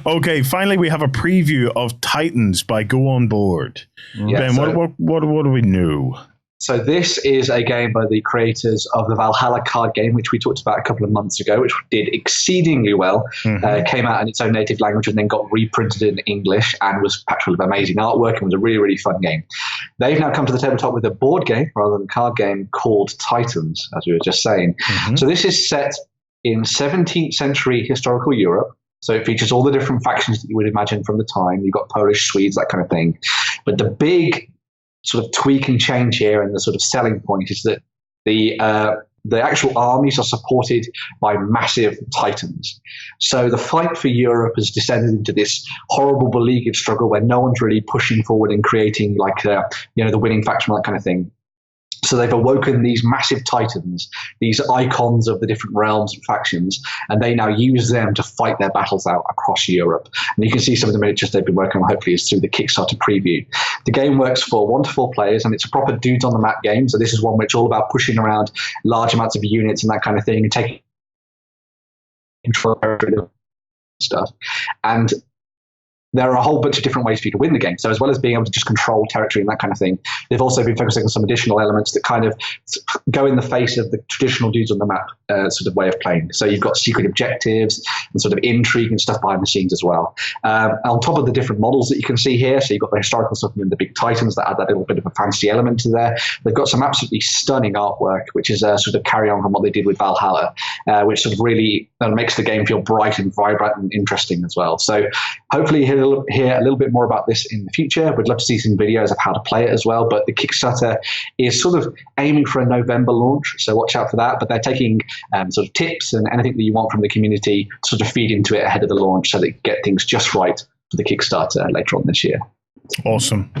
Okay, finally we have a preview of Titans by Go On Board. Yeah, Ben, what do we know? So this is a game by the creators of the Valhalla card game, which we talked about a couple of months ago, which did exceedingly well. Came out in its own native language and then got reprinted in English and was packed full of amazing artwork and was a really, really fun game. They've now come to the tabletop with a board game rather than a card game called Titans, as we were just saying. So this is set in 17th century historical Europe. So it features all the different factions that you would imagine from the time. You've got Polish, Swedes, that kind of thing. But the big sort of tweak and change here, and the sort of selling point, is that the actual armies are supported by massive titans. So the fight for Europe has descended into this horrible beleaguered struggle where no one's really pushing forward and creating the winning faction, that kind of thing. So they've awoken these massive titans, these icons of the different realms and factions, and they now use them to fight their battles out across Europe. And you can see some of the miniatures they've been working on, hopefully, is through the Kickstarter preview. The game works for 1 to 4 players, and it's a proper dudes on the map game. So this is one which is all about pushing around large amounts of units and that kind of thing, and taking control of stuff. And there are a whole bunch of different ways for you to win the game. So as well as being able to just control territory and that kind of thing, they've also been focusing on some additional elements that kind of go in the face of the traditional dudes on the map sort of way of playing. So you've got secret objectives and sort of intrigue and stuff behind the scenes as well. On top of the different models that you can see here, so you've got the historical stuff and then the big titans that add that little bit of a fancy element to there. They've got some absolutely stunning artwork, which is a sort of carry on from what they did with Valhalla, which sort of really makes the game feel bright and vibrant and interesting as well. So hopefully hear a little bit more about this in the future. We'd love to see some videos of how to play it as well, but the Kickstarter is sort of aiming for a November launch, so watch out for that. But they're taking sort of tips and anything that you want from the community to sort of feed into it ahead of the launch so that you get things just right for the Kickstarter later on this year. Awesome.